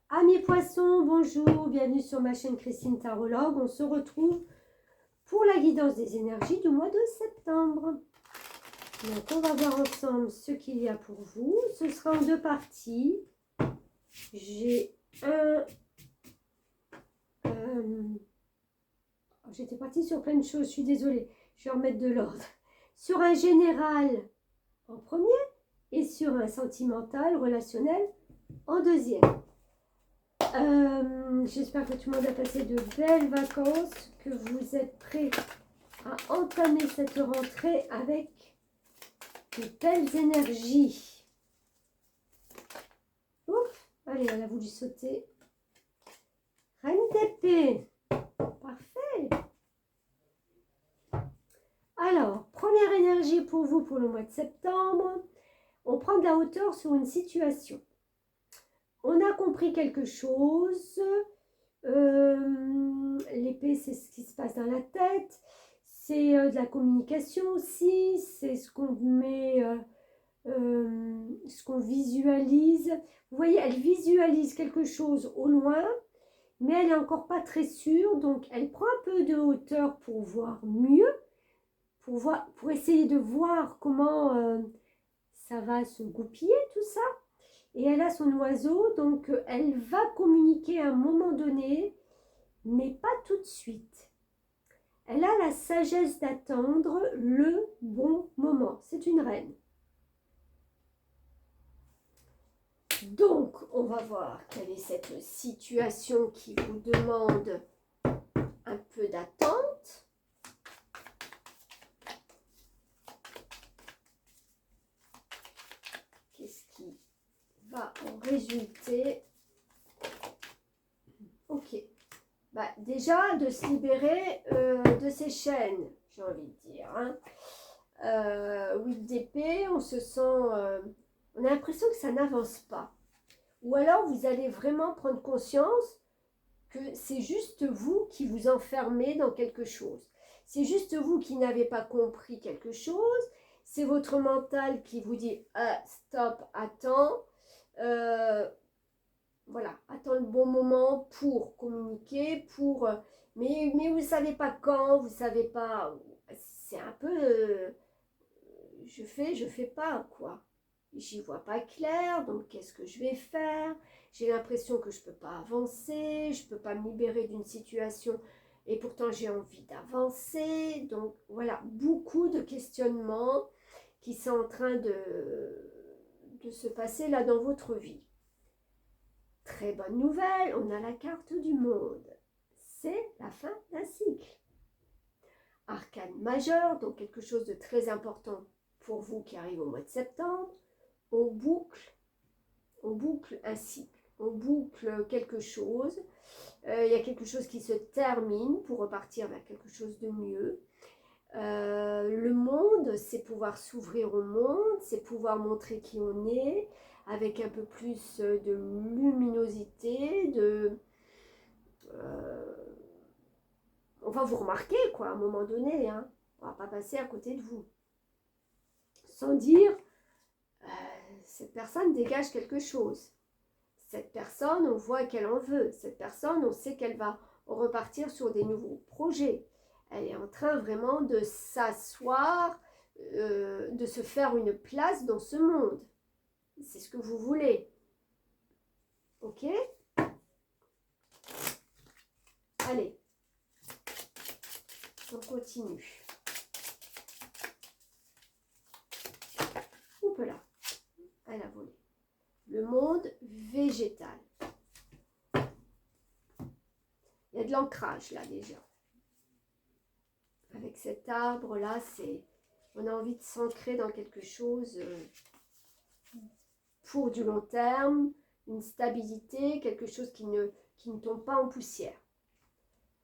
Amis poissons, bonjour, bienvenue sur ma chaîne Christine Tarologue. On se retrouve pour la guidance des énergies du mois de septembre. Donc on va voir ensemble ce qu'il y a pour vous. Ce sera en 2 parties. J'ai j'étais partie sur plein de choses, je suis désolée. Je vais remettre de l'ordre. Sur un général en premier et sur un sentimental, relationnel en deuxième. J'espère que tout le monde a passé de belles vacances, que vous êtes prêts à entamer cette rentrée avec de belles énergies. Ouf, allez, elle a voulu sauter. Reine d'épée. Parfait. Alors, première énergie pour vous pour le mois de septembre. On prend de la hauteur sur une situation. On a compris quelque chose. L'épée, c'est ce qui se passe dans la tête. C'est de la communication aussi. C'est ce qu'on met, ce qu'on visualise. Vous voyez, elle visualise quelque chose au loin, mais elle n'est encore pas très sûre. Donc, elle prend un peu de hauteur pour voir mieux, pour essayer de voir comment ça va se goupiller, tout ça. Et elle a son oiseau, donc elle va communiquer à un moment donné, mais pas tout de suite. Elle a la sagesse d'attendre le bon moment. C'est une reine. Donc, on va voir quelle est cette situation qui vous demande un peu d'attente. Qu'est-ce qui va en résulter? Ok. Bah, déjà, de se libérer de ces chaînes, j'ai envie de dire. Hein. 8 d'épée, on se sent... on a l'impression que ça n'avance pas. Ou alors, vous allez vraiment prendre conscience que c'est juste vous qui vous enfermez dans quelque chose. C'est juste vous qui n'avez pas compris quelque chose. C'est votre mental qui vous dit stop, attends. Voilà, attends le bon moment pour communiquer, mais vous ne savez pas quand, vous ne savez pas. C'est un peu je fais pas, quoi. J'y vois pas clair, donc qu'est-ce que je vais faire? J'ai l'impression que je ne peux pas avancer, je ne peux pas me libérer d'une situation et pourtant j'ai envie d'avancer. Donc voilà, beaucoup de questionnements qui sont en train de se passer là dans votre vie. Très bonne nouvelle, on a la carte du monde. C'est la fin d'un cycle. Arcane majeur, donc quelque chose de très important pour vous qui arrive au mois de septembre. On boucle un cycle, on boucle quelque chose. Il y a quelque chose qui se termine pour repartir vers quelque chose de mieux. Le monde, c'est pouvoir s'ouvrir au monde, c'est pouvoir montrer qui on est, avec un peu plus de luminosité, on va vous remarquer, quoi, à un moment donné, hein. On va pas passer à côté de vous. Sans dire, cette personne dégage quelque chose. Cette personne, on voit qu'elle en veut. Cette personne, on sait qu'elle va repartir sur des nouveaux projets. Elle est en train vraiment de s'asseoir, de se faire une place dans ce monde. C'est ce que vous voulez. Ok? Allez. On continue. Oups là. Elle a volé. Le monde végétal. Il y a de l'ancrage là déjà. Avec cet arbre là, on a envie de s'ancrer dans quelque chose pour du long terme, une stabilité, quelque chose qui ne tombe pas en poussière.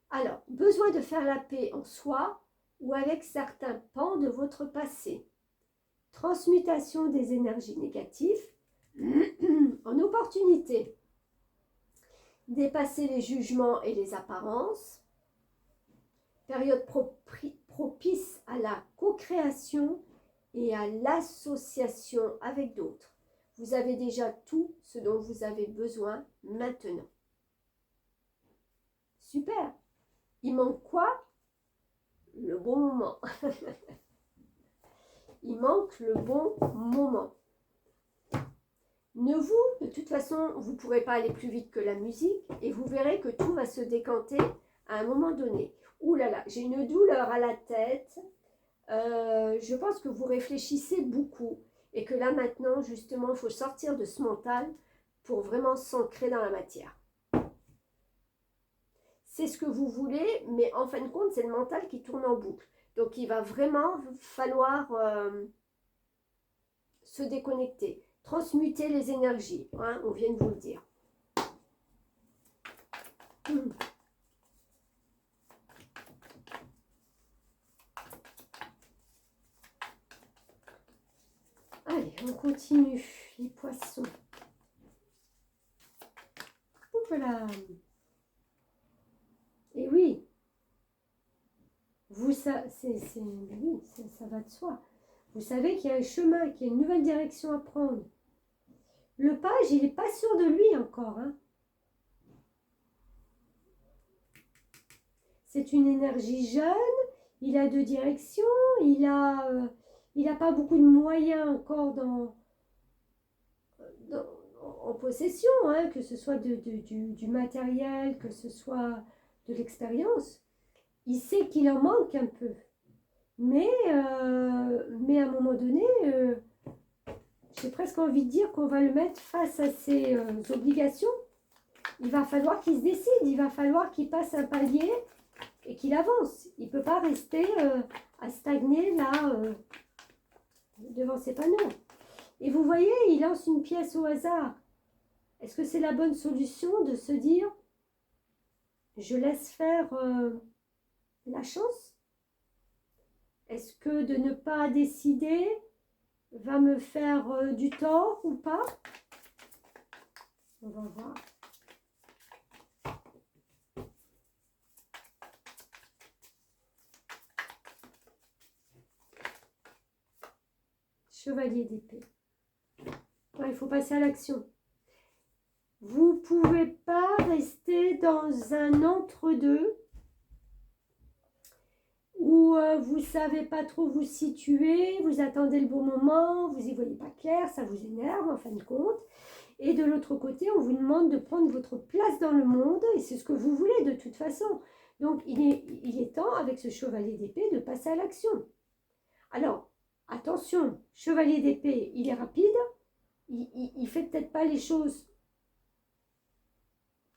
Alors, besoin de faire la paix en soi ou avec certains pans de votre passé. Transmutation des énergies négatives en opportunité. Dépasser les jugements et les apparences. Période propice à la co-création et à l'association avec d'autres. Vous avez déjà tout ce dont vous avez besoin maintenant. Super. Il manque quoi? Le bon moment. Il manque le bon moment. De toute façon, vous ne pourrez pas aller plus vite que la musique et vous verrez que tout va se décanter à un moment donné. Ouh là là, j'ai une douleur à la tête. Je pense que vous réfléchissez beaucoup et que là maintenant, justement, il faut sortir de ce mental pour vraiment s'ancrer dans la matière. C'est ce que vous voulez, mais en fin de compte, c'est le mental qui tourne en boucle. Donc, il va vraiment falloir se déconnecter, transmuter les énergies, hein, on vient de vous le dire. Allez, on continue, les poissons. Voilà. Et oui, oui, ça va de soi. Vous savez qu'il y a un chemin, qu'il y a une nouvelle direction à prendre. Le page, il n'est pas sûr de lui encore. Hein. C'est une énergie jeune, il a 2 directions, il a pas beaucoup de moyens encore en possession, hein, que ce soit du matériel, que ce soit de l'expérience. Il sait qu'il en manque un peu. Mais à un moment donné, j'ai presque envie de dire qu'on va le mettre face à ses obligations. Il va falloir qu'il se décide, il va falloir qu'il passe un palier et qu'il avance. Il ne peut pas rester à stagner là, devant ses panneaux. Et vous voyez, il lance une pièce au hasard. Est-ce que c'est la bonne solution de se dire, je laisse faire la chance? Est-ce que de ne pas décider va me faire du tort ou pas? On va voir. Chevalier d'épée. Ouais, il faut passer à l'action. Vous ne pouvez pas rester dans un entre-deux où vous ne savez pas trop vous situer, vous attendez le bon moment, vous n'y voyez pas clair, ça vous énerve en fin de compte. Et de l'autre côté, on vous demande de prendre votre place dans le monde, et c'est ce que vous voulez de toute façon. Donc, il est temps, avec ce chevalier d'épée, de passer à l'action. Alors, attention, chevalier d'épée, il est rapide, il ne fait peut-être pas les choses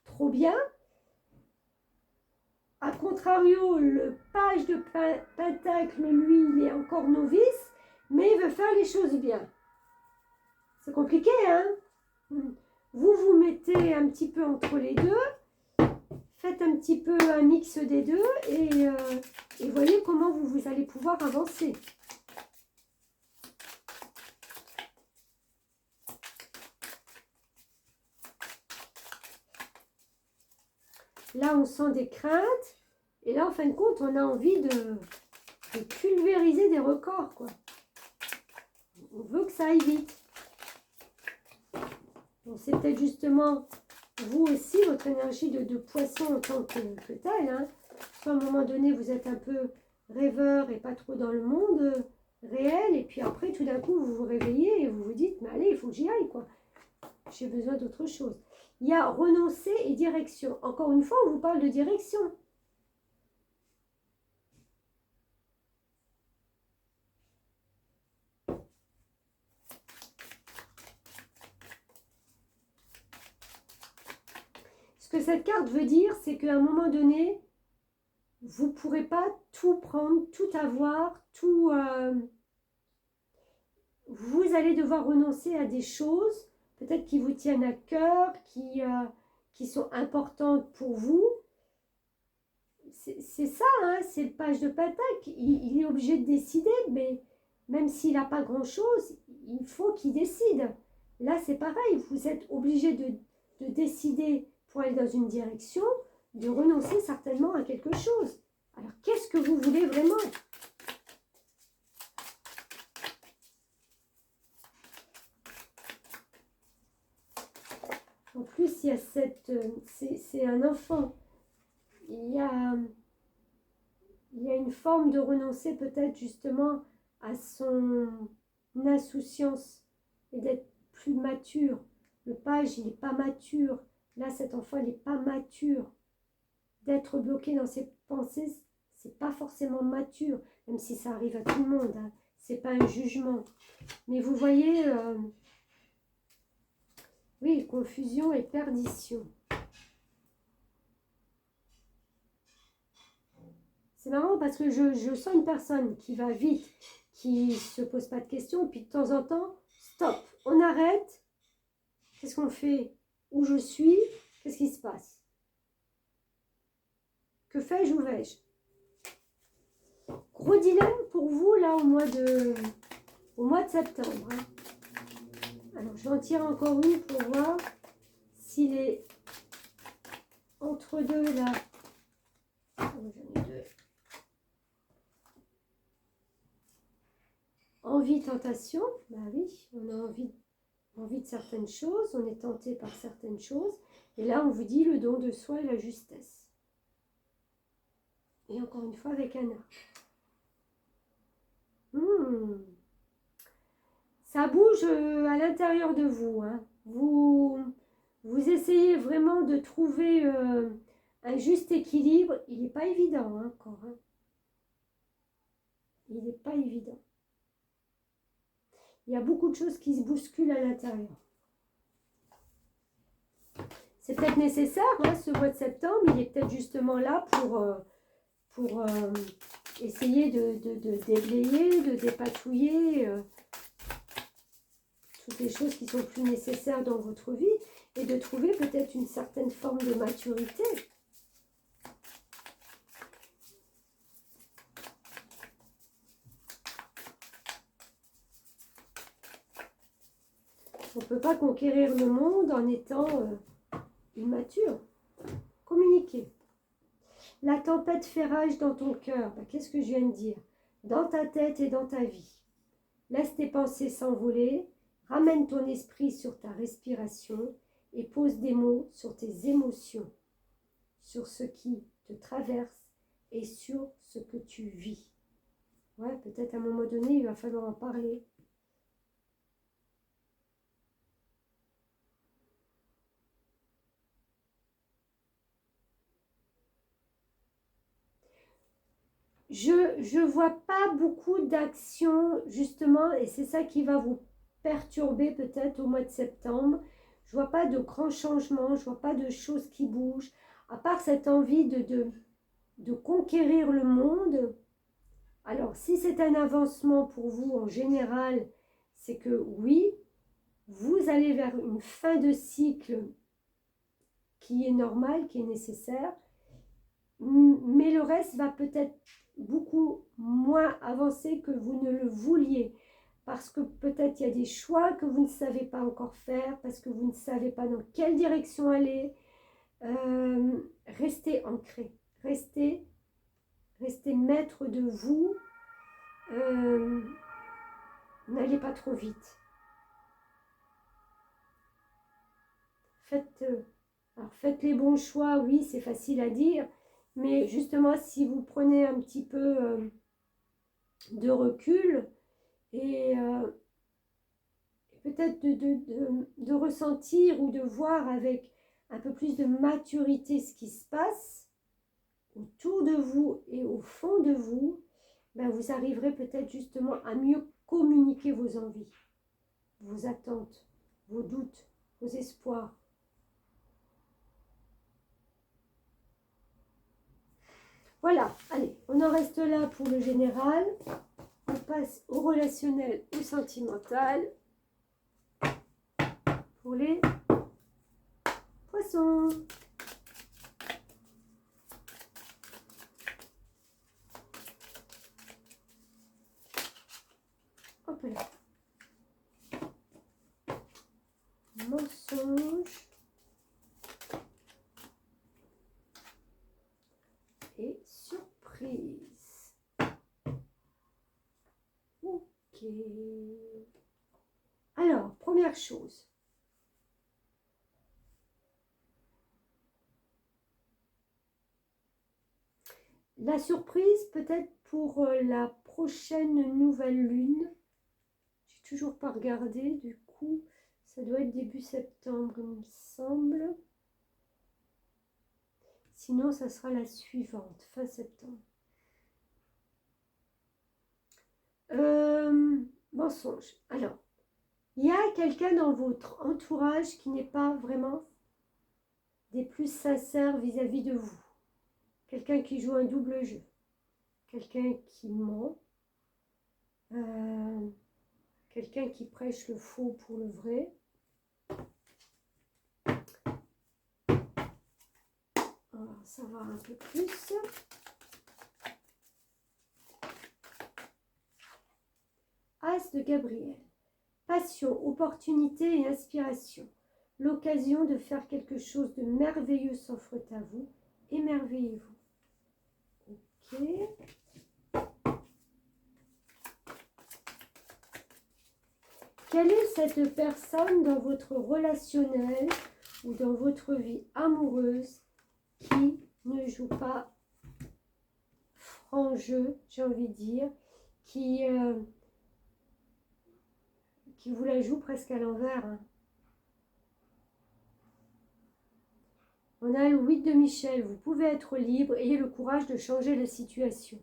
trop bien. A contrario, le page de Pentacle, lui, il est encore novice, mais il veut faire les choses bien. C'est compliqué, hein? Vous vous mettez un petit peu entre les deux, faites un petit peu un mix des deux et voyez comment vous allez pouvoir avancer. Là, on sent des craintes. Et là, en fin de compte, on a envie de pulvériser des records, quoi. On veut que ça aille vite. Donc, c'est peut-être justement, vous aussi, votre énergie de poisson en tant que tel. Hein. Soit à un moment donné, vous êtes un peu rêveur et pas trop dans le monde réel. Et puis après, tout d'un coup, vous vous réveillez et vous vous dites, mais allez, il faut que j'y aille, quoi. J'ai besoin d'autre chose. Il y a renoncer et direction. Encore une fois, on vous parle de direction. Ce que cette carte veut dire, c'est qu'à un moment donné, vous ne pourrez pas tout prendre, tout avoir, tout... vous allez devoir renoncer à des choses, peut-être qui vous tiennent à cœur, qui sont importantes pour vous. C'est ça, hein, c'est le page de Pentacle. Il est obligé de décider, mais même s'il n'a pas grand-chose, il faut qu'il décide. Là, c'est pareil, vous êtes obligé de décider pour aller dans une direction, de renoncer certainement à quelque chose. Alors, qu'est-ce que vous voulez vraiment ? En plus, il y a c'est un enfant. Il y a, il y a une forme de renoncer peut-être justement à son insouciance et d'être plus mature. Le page, il n'est pas mature. Là, cet enfant, il n'est pas mature. D'être bloqué dans ses pensées, c'est pas forcément mature, même si ça arrive à tout le monde. Hein. C'est pas un jugement. Mais vous voyez, oui, confusion et perdition. C'est marrant parce que je sens une personne qui va vite, qui ne se pose pas de questions, puis de temps en temps, stop, on arrête. Qu'est-ce qu'on fait? Où je suis? Qu'est-ce qui se passe? Que fais-je? Où vais-je? Gros dilemme pour vous là au mois de septembre. Hein. Alors je vais en tirer encore une pour voir s'il est entre deux là. Oh, j'en ai deux. Envie, tentation. Bah oui, on a envie de certaines choses, on est tenté par certaines choses. Et là, on vous dit le don de soi et la justesse. Et encore une fois avec Anna. Ça bouge à l'intérieur de vous. Hein. Vous essayez vraiment de trouver un juste équilibre. Il n'est pas évident hein, encore. Hein. Il n'est pas évident. Il y a beaucoup de choses qui se bousculent à l'intérieur. C'est peut-être nécessaire, hein, ce mois de septembre. Il est peut-être justement là pour essayer de déblayer, de dépatouiller toutes les choses qui sont plus nécessaires dans votre vie et de trouver peut-être une certaine forme de maturité. On ne peut pas conquérir le monde en étant immature. Communiquer. La tempête fait rage dans ton cœur. Ben, qu'est-ce que je viens de dire? Dans ta tête et dans ta vie. Laisse tes pensées s'envoler. Ramène ton esprit sur ta respiration et pose des mots sur tes émotions, sur ce qui te traverse et sur ce que tu vis. Ouais, peut-être à un moment donné, il va falloir en parler. Je vois pas beaucoup d'actions, justement, et c'est ça qui va vous perturber peut-être au mois de septembre. Je vois pas de grands changements, je vois pas de choses qui bougent, à part cette envie de conquérir le monde. Alors, si c'est un avancement pour vous en général, c'est que oui, vous allez vers une fin de cycle qui est normale, qui est nécessaire, mais le reste va peut-être beaucoup moins avancer que vous ne le vouliez, parce que peut-être il y a des choix que vous ne savez pas encore faire, parce que vous ne savez pas dans quelle direction aller. Restez ancré, restez maître de vous, n'allez pas trop vite. Faites les bons choix, oui, c'est facile à dire, mais justement, si vous prenez un petit peu de recul et peut-être de ressentir ou de voir avec un peu plus de maturité ce qui se passe autour de vous et au fond de vous, ben vous arriverez peut-être justement à mieux communiquer vos envies, vos attentes, vos doutes, vos espoirs. Voilà, allez, on en reste là pour le général. On passe au relationnel ou sentimental pour les poissons. Hop là. Mensonge et surprise. Ok. Alors, première chose. La surprise peut-être pour la prochaine nouvelle lune. J'ai toujours pas regardé, du coup, ça doit être début septembre, il me semble. Sinon, ça sera la suivante, fin septembre. Mensonge. Alors, il y a quelqu'un dans votre entourage qui n'est pas vraiment des plus sincères vis-à-vis de vous. Quelqu'un qui joue un double jeu. Quelqu'un qui ment. Quelqu'un qui prêche le faux pour le vrai. On va en savoir un peu plus. As de Gabriel. Passion, opportunité et inspiration. L'occasion de faire quelque chose de merveilleux s'offre à vous. Émerveillez-vous. Ok. Quelle est cette personne dans votre relationnel ou dans votre vie amoureuse qui ne joue pas franc jeu, j'ai envie de dire, qui vous la joue presque à l'envers, hein. On a le 8 de Michel. Vous pouvez être libre, ayez le courage de changer la situation,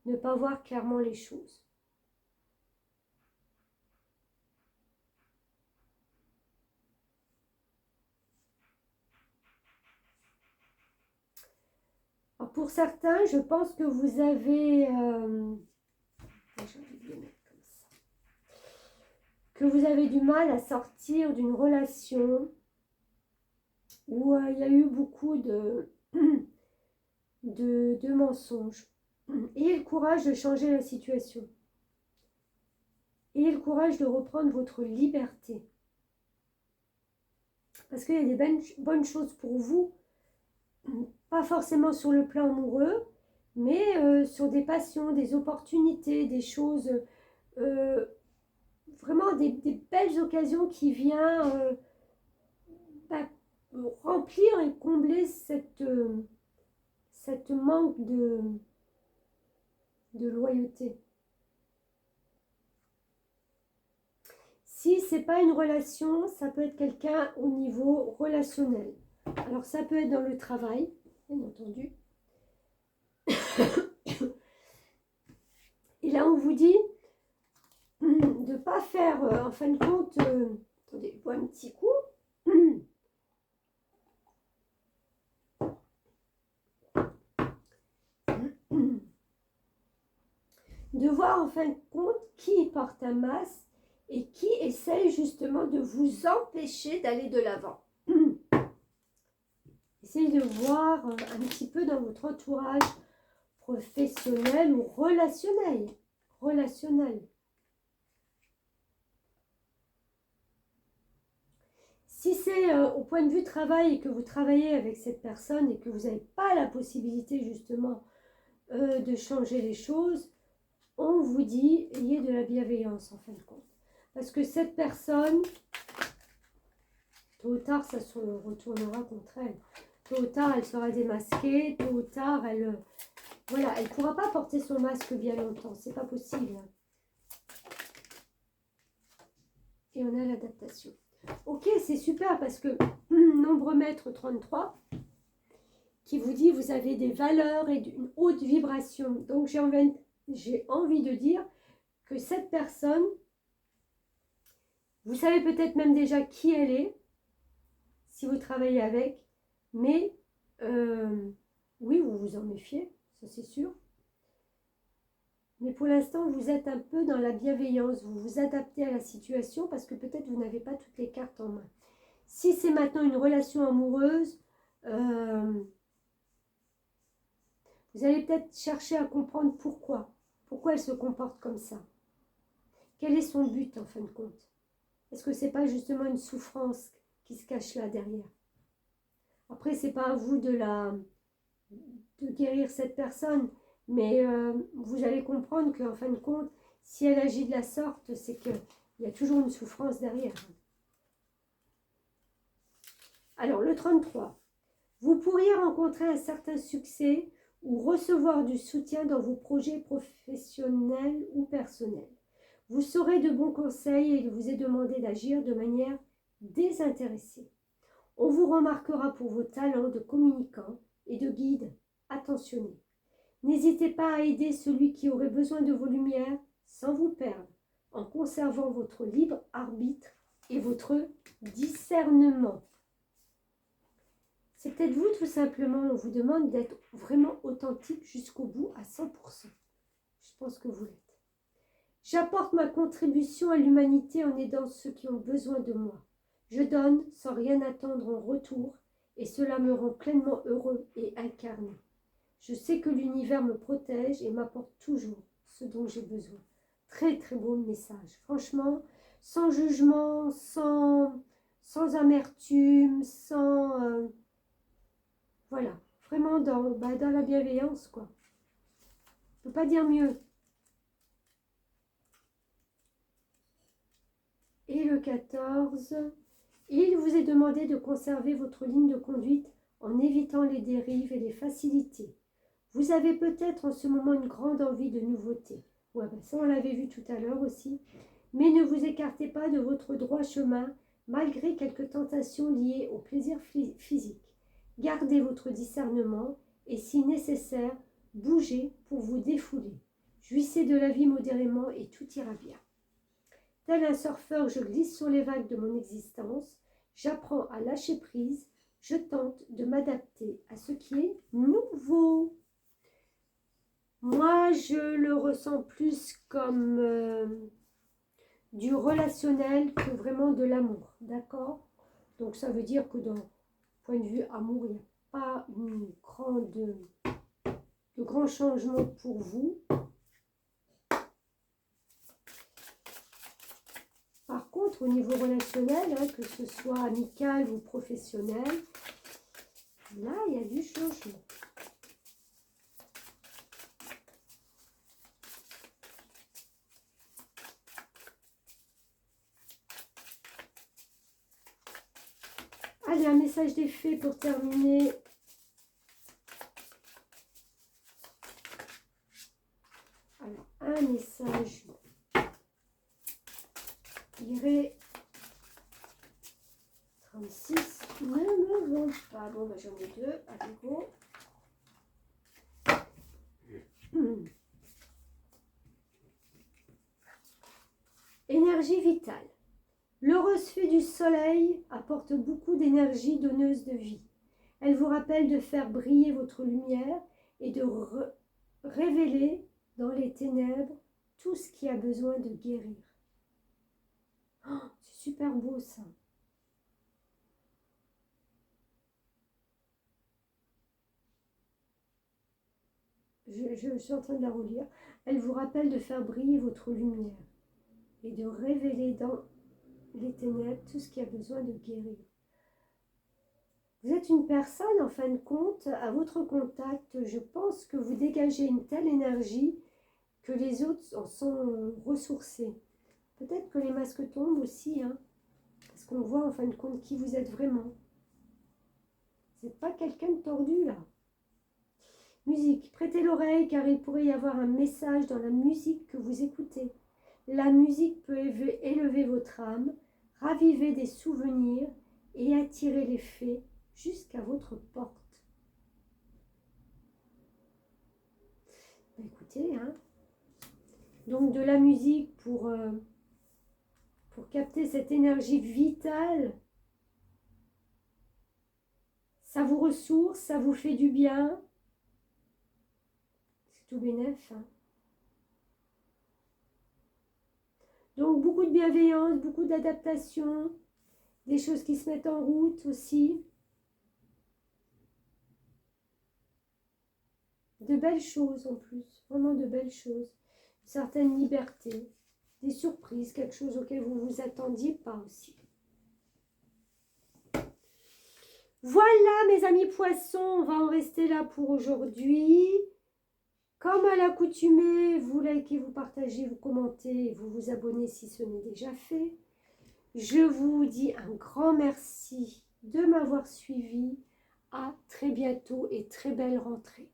ne pas voir clairement les choses. Alors pour certains, je pense que vous avez... que vous avez du mal à sortir d'une relation où il y a eu beaucoup de mensonges. Ayez le courage de changer la situation. Ayez le courage de reprendre votre liberté. Parce qu'il y a des bonnes choses pour vous, pas forcément sur le plan amoureux, mais sur des passions, des opportunités, des choses, vraiment des belles occasions qui viennent remplir et combler cette manque de loyauté. Si ce n'est pas une relation, ça peut être quelqu'un au niveau relationnel. Alors ça peut être dans le travail, bien entendu. Et là on vous dit de ne pas faire, en fin de compte, attendez, je bois un petit coup. De voir en fin de compte qui porte un masque et qui essaye justement de vous empêcher d'aller de l'avant. Essayez de voir un petit peu dans votre entourage professionnel ou relationnel. Si c'est au point de vue travail et que vous travaillez avec cette personne et que vous n'avez pas la possibilité justement de changer les choses, on vous dit, ayez de la bienveillance en fin de compte. Parce que cette personne, tôt ou tard, ça se retournera contre elle. Tôt ou tard, elle sera démasquée. Tôt ou tard, elle ne pourra pas porter son masque bien longtemps. C'est pas possible. Et on a l'adaptation. Ok, c'est super parce que nombre maître 33 qui vous dit vous avez des valeurs et une haute vibration. Donc j'ai envie de dire que cette personne, vous savez peut-être même déjà qui elle est, si vous travaillez avec, mais oui, vous vous en méfiez, ça c'est sûr. Mais pour l'instant, vous êtes un peu dans la bienveillance, vous vous adaptez à la situation parce que peut-être vous n'avez pas toutes les cartes en main. Si c'est maintenant une relation amoureuse, vous allez peut-être chercher à comprendre pourquoi elle se comporte comme ça. Quel est son but en fin de compte? Est-ce que ce n'est pas justement une souffrance qui se cache là derrière? Après, ce n'est pas à vous de guérir cette personne, mais vous allez comprendre qu'en fin de compte, si elle agit de la sorte, c'est qu'il y a toujours une souffrance derrière. Alors, le 33. Vous pourriez rencontrer un certain succès ou recevoir du soutien dans vos projets professionnels ou personnels. Vous saurez de bons conseils et il vous est demandé d'agir de manière désintéressée. On vous remarquera pour vos talents de communicant et de guide attentionné. N'hésitez pas à aider celui qui aurait besoin de vos lumières sans vous perdre, en conservant votre libre arbitre et votre discernement. C'est peut-être vous tout simplement, on vous demande d'être vraiment authentique jusqu'au bout à 100%. Je pense que vous l'êtes. J'apporte ma contribution à l'humanité en aidant ceux qui ont besoin de moi. Je donne sans rien attendre en retour et cela me rend pleinement heureux et incarné. Je sais que l'univers me protège et m'apporte toujours ce dont j'ai besoin. Très très beau message. Franchement, sans jugement, sans amertume, sans... voilà, vraiment dans la bienveillance, quoi. On ne peut pas dire mieux. Et le 14, il vous est demandé de conserver votre ligne de conduite en évitant les dérives et les facilités. Vous avez peut-être en ce moment une grande envie de nouveauté. Ouais, ça on l'avait vu tout à l'heure aussi. Mais ne vous écartez pas de votre droit chemin malgré quelques tentations liées au plaisir physique. Gardez votre discernement et si nécessaire, bougez pour vous défouler. Jouissez de la vie modérément et tout ira bien. Tel un surfeur, je glisse sur les vagues de mon existence. J'apprends à lâcher prise. Je tente de m'adapter à ce qui est nouveau. Moi, je le ressens plus comme du relationnel que vraiment de l'amour, d'accord? Donc, ça veut dire que d'un point de vue amour, il n'y a pas de grands changements pour vous. Par contre, au niveau relationnel, hein, que ce soit amical ou professionnel, là, il y a du changement. Allez, un message des fées pour terminer. Alors, un message. Irait 36. Ne me vends pas. Bon, ben, j'en ai deux. Allez, go. Énergie vitale. L'heureuse fée du soleil apporte beaucoup d'énergie donneuse de vie. Elle vous rappelle de faire briller votre lumière et de révéler dans les ténèbres tout ce qui a besoin de guérir. Oh, c'est super beau ça. Je suis en train de la relire. Elle vous rappelle de faire briller votre lumière et de révéler dans les ténèbres tout ce qui a besoin de guérir. Vous êtes une personne, en fin de compte, à votre contact, je pense que vous dégagez une telle énergie que les autres en sont ressourcés. Peut-être que les masques tombent aussi, hein, parce qu'on voit en fin de compte qui vous êtes vraiment. Vous n'êtes pas quelqu'un de tordu, là. Musique, prêtez l'oreille car il pourrait y avoir un message dans la musique que vous écoutez. La musique peut élever votre âme, raviver des souvenirs et attirer les fées jusqu'à votre porte. Écoutez, hein. Donc de la musique pour capter cette énergie vitale. Ça vous ressource, ça vous fait du bien. C'est tout bénef, hein. Donc beaucoup de bienveillance, beaucoup d'adaptation, des choses qui se mettent en route aussi. De belles choses en plus, vraiment de belles choses. Une certaine liberté, des surprises, quelque chose auquel vous ne vous attendiez pas aussi. Voilà mes amis poissons, on va en rester là pour aujourd'hui. Comme à l'accoutumée, vous likez, vous partagez, vous commentez, vous vous abonnez si ce n'est déjà fait. Je vous dis un grand merci de m'avoir suivi. À très bientôt et très belle rentrée.